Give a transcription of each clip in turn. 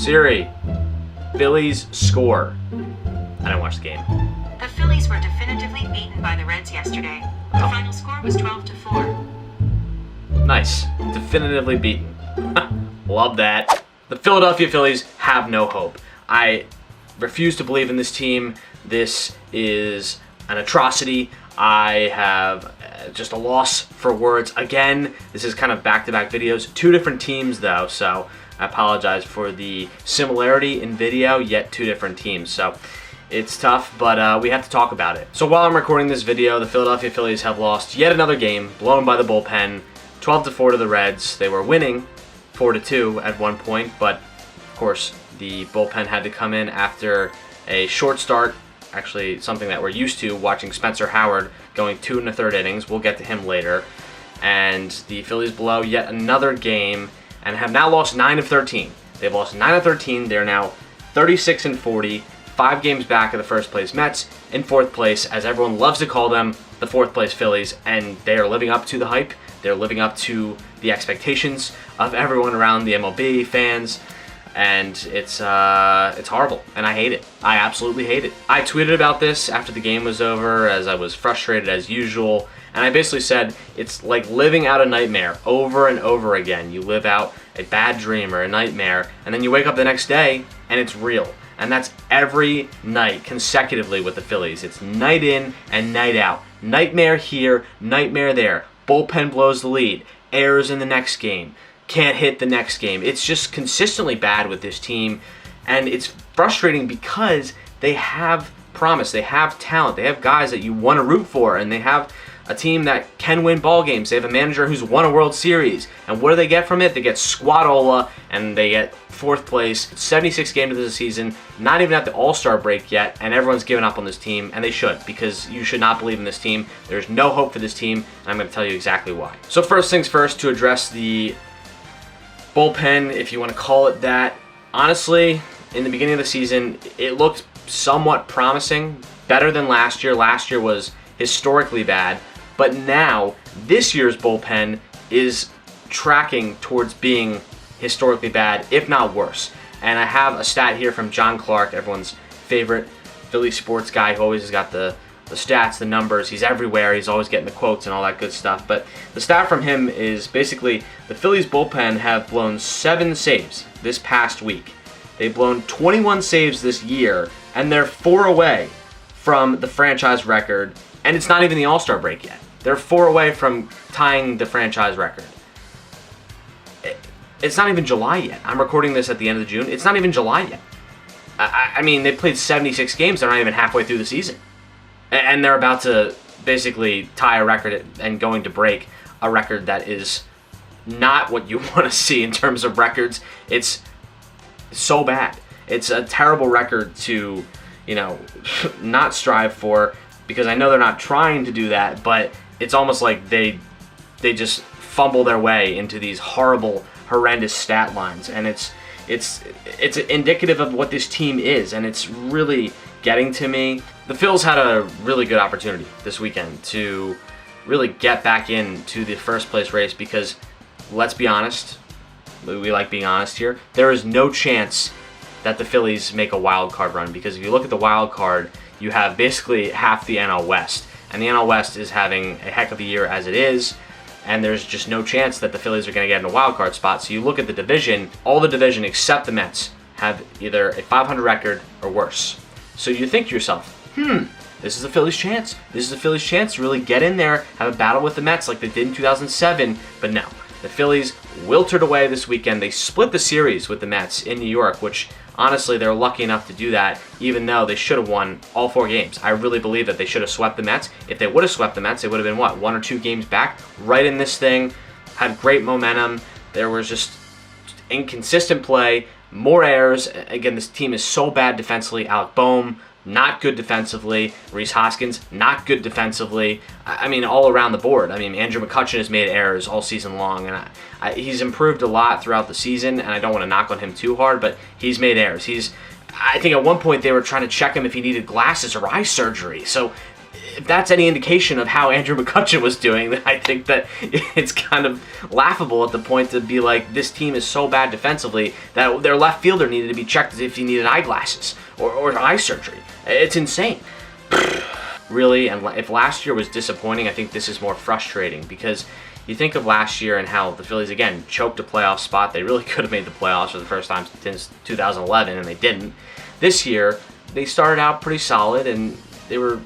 Siri, Phillies score. I didn't watch the game. The Phillies were definitively beaten by the Reds yesterday. The final score was 12-4. Nice. Definitively beaten. Love that. The Philadelphia Phillies have no hope. I refuse to believe in this team. This is an atrocity. I have just a loss for words. Again, this is kind of back-to-back videos. Two different teams, though, so I apologize for the similarity in video, yet two different teams. So it's tough, but we have to talk about it. So while I'm recording this video, the Philadelphia Phillies have lost yet another game, blown by the bullpen, 12-4 to the Reds. They were winning 4-2 at one point, but of course the bullpen had to come in after a short start. Actually, something that we're used to watching Spencer Howard going 2 1/3 innings. We'll get to him later. And the Phillies blow yet another game and have now lost 9 of 13. They've lost 9 of 13. They're now 36-40, 5 games back of the first place Mets, in fourth place, as everyone loves to call them, the fourth place Phillies, and they are living up to the hype. They're living up to the expectations of everyone around the MLB, fans, and it's horrible, and I hate it. I absolutely hate it. I tweeted about this after the game was over, as I was frustrated as usual, and I basically said it's like living out a nightmare over and over again. You live out a bad dream or a nightmare, and then you wake up the next day, and it's real. And that's every night consecutively with the Phillies. It's night in and night out. Nightmare here, nightmare there. Bullpen blows the lead, errors in the next game, can't hit the next game. It's just consistently bad with this team, and it's frustrating because they have promise, they have talent, they have guys that you want to root for, and they have a team that can win ball games. They have a manager who's won a World Series, and what do they get from it? They get squadola, and they get fourth place. 76 games of the season, not even at the All-Star break yet, and everyone's given up on this team, and they should, because you should not believe in this team. There's no hope for this team, and I'm going to tell you exactly why. So first things first, to address the bullpen, if you want to call it that. Honestly, in the beginning of the season, it looked somewhat promising, better than last year. Last year was historically bad, but now this year's bullpen is tracking towards being historically bad, if not worse. And I have a stat here from John Clark, everyone's favorite Philly sports guy, who always has got the stats, the numbers. He's everywhere. He's always getting the quotes and all that good stuff. But the stat from him is basically the Phillies bullpen have blown 7 saves this past week. They've blown 21 saves this year, and they're 4 away from the franchise record, and it's not even the All-Star break yet. They're 4 away from tying the franchise record. It's not even July yet. I'm recording this at the end of June. It's not even July yet. I mean, they played 76 games. They're not even halfway through the season. And they're about to basically tie a record and going to break a record that is not what you want to see in terms of records. It's so bad. It's a terrible record to, not strive for, because I know they're not trying to do that, but it's almost like they just fumble their way into these horrible, horrendous stat lines, and it's indicative of what this team is, and it's really getting to me. The Phils had a really good opportunity this weekend to really get back into the first place race, because let's be honest, we like being honest here, there is no chance that the Phillies make a wild card run, because if you look at the wild card, you have basically half the NL West, and the NL West is having a heck of a year as it is, and there's just no chance that the Phillies are going to get in a wild card spot. So you look at the division, all the division except the Mets have either a 500 record or worse. So you think to yourself, this is the Phillies' chance. This is the Phillies' chance to really get in there, have a battle with the Mets like they did in 2007. But no, the Phillies wilted away this weekend. They split the series with the Mets in New York, which honestly, they're lucky enough to do that, even though they should have won all 4 games. I really believe that they should have swept the Mets. If they would have swept the Mets, they would have been, 1 or 2 games back, right in this thing, had great momentum. There was just inconsistent play, more errors. Again, this team is so bad defensively. Alec Boehm, not good defensively. Rhys Hoskins, not good defensively. I mean, all around the board. I mean, Andrew McCutchen has made errors all season long, and he's improved a lot throughout the season, and I don't want to knock on him too hard, but he's made errors. I think at one point they were trying to check him if he needed glasses or eye surgery. So if that's any indication of how Andrew McCutchen was doing, then I think that it's kind of laughable at the point to be like, this team is so bad defensively that their left fielder needed to be checked as if he needed eyeglasses or eye surgery. It's insane. Really, and if last year was disappointing, I think this is more frustrating because you think of last year and how the Phillies, again, choked a playoff spot. They really could have made the playoffs for the first time since 2011, and they didn't. This year, they started out pretty solid, and they were,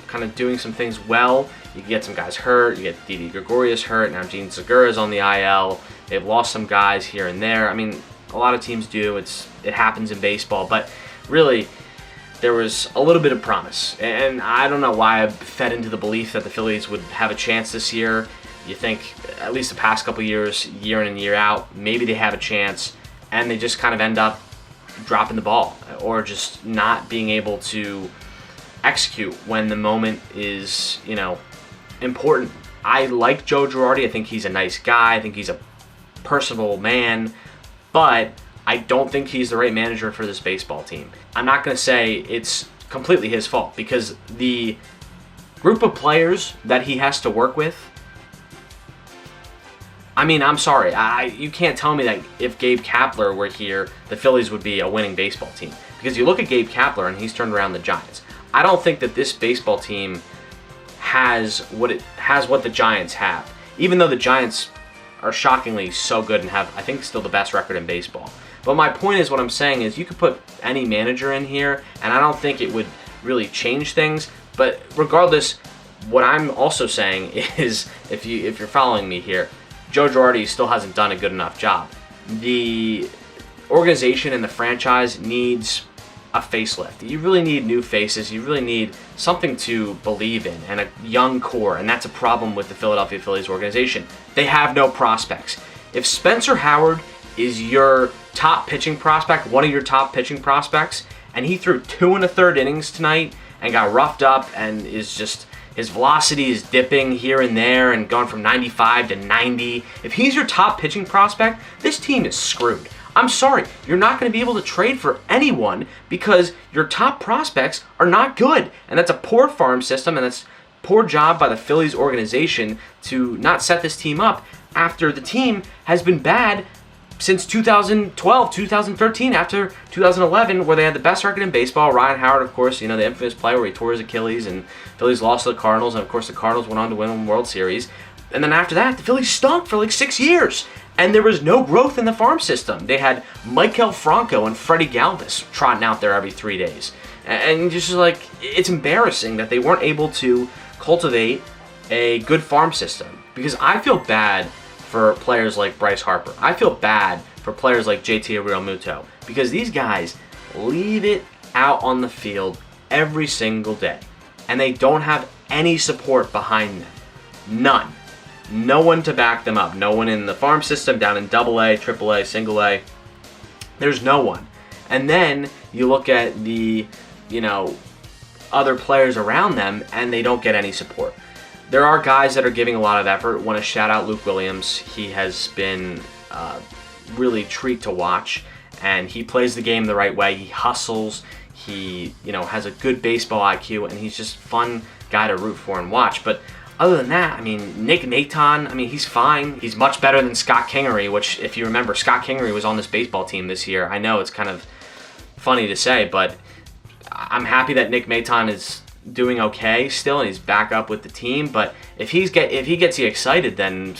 kind of doing some things well. You get some guys hurt. You get Didi Gregorius hurt. Now Gene Segura's on the IL. They've lost some guys here and there. I mean, a lot of teams do. It happens in baseball, but really, there was a little bit of promise. And I don't know why I fed into the belief that the Phillies would have a chance this year. You think, at least the past couple years, year in and year out, maybe they have a chance, and they just kind of end up dropping the ball or just not being able to execute when the moment is, important. I like Joe Girardi. I think he's a nice guy. I think he's a personable man, but I don't think he's the right manager for this baseball team. I'm not going to say it's completely his fault because the group of players that he has to work with, I mean, I'm sorry. You can't tell me that if Gabe Kapler were here, the Phillies would be a winning baseball team. Because you look at Gabe Kapler and he's turned around the Giants. I don't think that this baseball team has what the Giants have. Even though the Giants are shockingly so good and have, I think, still the best record in baseball. But my point is, what I'm saying is, you could put any manager in here, and I don't think it would really change things. But regardless, what I'm also saying is, if you're following me here, Joe Girardi still hasn't done a good enough job. The organization and the franchise needs a facelift. You really need new faces. You really need something to believe in and a young core, and that's a problem with the Philadelphia Phillies organization. They have no prospects. If Spencer Howard is your top pitching prospect, one of your top pitching prospects, and he threw 2 1/3 innings tonight and got roughed up and is just, his velocity is dipping here and there and going from 95 to 90. If he's your top pitching prospect, this team is screwed. I'm sorry, you're not going to be able to trade for anyone because your top prospects are not good. And that's a poor farm system, and that's poor job by the Phillies organization to not set this team up after the team has been bad since 2012, 2013, after 2011, where they had the best record in baseball. Ryan Howard, of course, the infamous play where he tore his Achilles, and Phillies lost to the Cardinals, and of course the Cardinals went on to win the World Series. And then after that, the Phillies stunk for like 6 years, and there was no growth in the farm system. They had Maikel Franco and Freddie Galvis trotting out there every 3 days. And just like, it's embarrassing that they weren't able to cultivate a good farm system. Because I feel bad for players like Bryce Harper. I feel bad for players like JT Realmuto, because these guys leave it out on the field every single day, and they don't have any support behind them. None. No one to back them up. No one in the farm system, down in AA, AAA, Single A. There's no one. And then you look at the, other players around them, and they don't get any support. There are guys that are giving a lot of effort. I want to shout out Luke Williams. He has been really a treat to watch, and he plays the game the right way. He hustles. He, has a good baseball IQ, and he's just a fun guy to root for and watch. But other than that, Nick Maton, he's fine. He's much better than Scott Kingery, which, if you remember, Scott Kingery was on this baseball team this year. I know it's kind of funny to say, but I'm happy that Nick Maton is doing okay still, and he's back up with the team. But if he gets you excited, then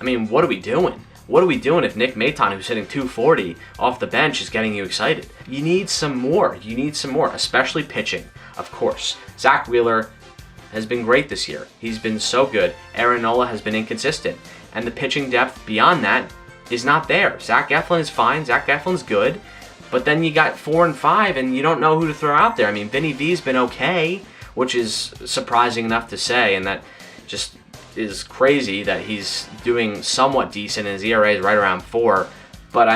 what are we doing? What are we doing if Nick Maton, who's hitting 240 off the bench, is getting you excited? You need some more. You need some more, especially pitching, of course. Zach Wheeler has been great this year. He's been so good. Aaron Nola has been inconsistent, and the pitching depth beyond that is not there. Zach Eflin is fine. Zach Eflin's good. But then you got 4 and 5, and you don't know who to throw out there. Vinny V's been okay, which is surprising enough to say, and that just is crazy that he's doing somewhat decent, and his ERA is right around 4. But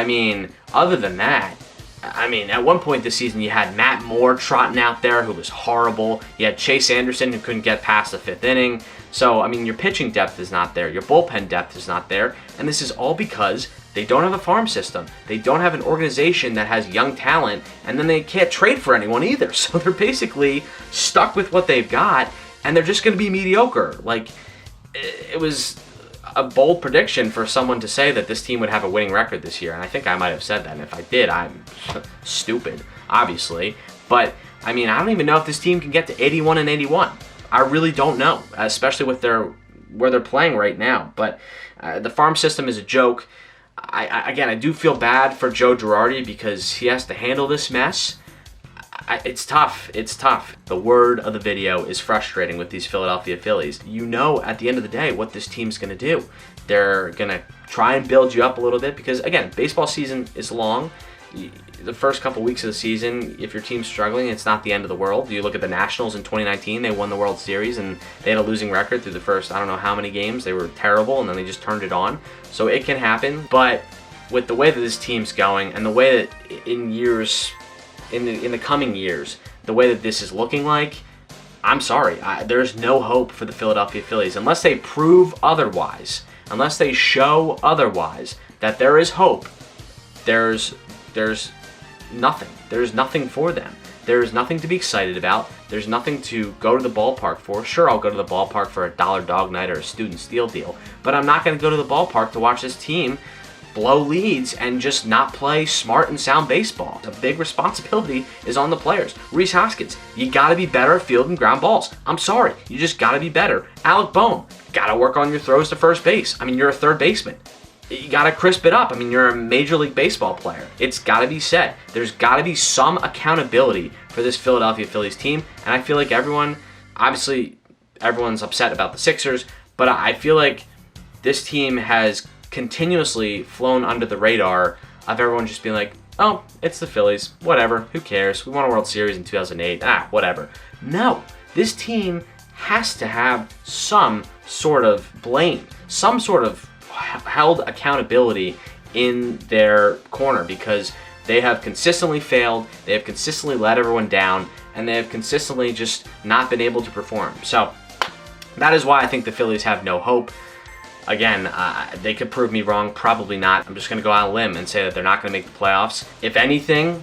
other than that, at one point this season you had Matt Moore trotting out there, who was horrible. You had Chase Anderson, who couldn't get past the 5th inning. So, your pitching depth is not there. Your bullpen depth is not there. And this is all because they don't have a farm system. They don't have an organization that has young talent, and then they can't trade for anyone either. So they're basically stuck with what they've got, and they're just going to be mediocre. Like, it was a bold prediction for someone to say that this team would have a winning record this year, and I think I might have said that, and if I did, I'm stupid, obviously. But, I mean, I don't even know if this team can get to 81-81. I really don't know, especially with where they're playing right now. But the farm system is a joke. Again, I do feel bad for Joe Girardi because he has to handle this mess. It's tough. It's tough. The word of the video is frustrating with these Philadelphia Phillies. You know at the end of the day what this team's going to do. They're going to try and build you up a little bit because, again, baseball season is long. The first couple weeks of the season, if your team's struggling, it's not the end of the world. You look at the Nationals in 2019, they won the World Series, and they had a losing record through the first, I don't know how many games. They were terrible, and then they just turned it on. So it can happen, but with the way that this team's going and the way that in the coming years, the way that this is looking like, I'm sorry, there's no hope for the Philadelphia Phillies. Unless they prove otherwise, unless they show otherwise that there is hope, there's nothing. There's nothing for them. There's nothing to be excited about. There's nothing to go to the ballpark for. Sure, I'll go to the ballpark for a dollar dog night or a student steal deal, but I'm not going to go to the ballpark to watch this team blow leads and just not play smart and sound baseball. A big responsibility is on the players. Rhys Hoskins, you got to be better at fielding ground balls. I'm sorry, you just got to be better. Alec Bohm, got to work on your throws to first base. I mean, you're a third baseman. You got to crisp it up. I mean, you're a Major League Baseball player. It's got to be said. There's got to be some accountability for this Philadelphia Phillies team, and I feel like everyone's upset about the Sixers, but I feel like this team has continuously flown under the radar of everyone just being like, oh, it's the Phillies, whatever, who cares? We won a World Series in 2008, whatever. No, this team has to have some sort of blame, some sort of held accountability in their corner because they have consistently failed, they have consistently let everyone down, and they have consistently just not been able to perform. So that is why I think the Phillies have no hope. Again, they could prove me wrong, probably not. I'm just going to go out on a limb and say that they're not going to make the playoffs. If anything,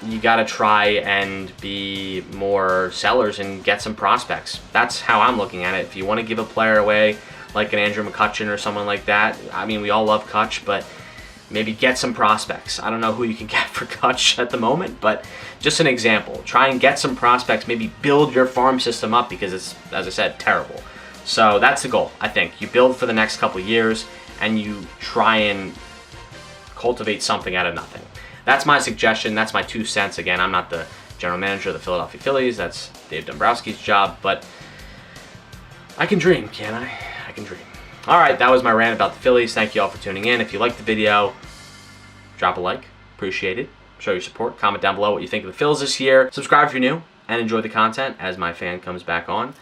you got to try and be more sellers and get some prospects. That's how I'm looking at it. If you want to give a player away, like an Andrew McCutchen or someone like that, I mean, we all love Kutch, but maybe get some prospects. I don't know who you can get for Kutch at the moment, but just an example. Try and get some prospects, maybe build your farm system up because it's, as I said, terrible. So that's the goal, I think. You build for the next couple years and you try and cultivate something out of nothing. That's my suggestion. That's my 2 cents. Again, I'm not the general manager of the Philadelphia Phillies. That's Dave Dombrowski's job, but I can dream, can't I? I can dream. All right, that was my rant about the Phillies. Thank you all for tuning in. If you liked the video, drop a like. Appreciate it. Show your support. Comment down below what you think of the Phils this year. Subscribe if you're new and enjoy the content as my fan comes back on.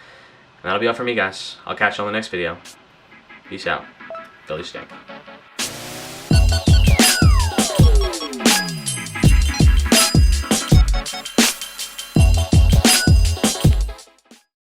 And that'll be all for me, guys. I'll catch you on the next video. Peace out. Phillies stink.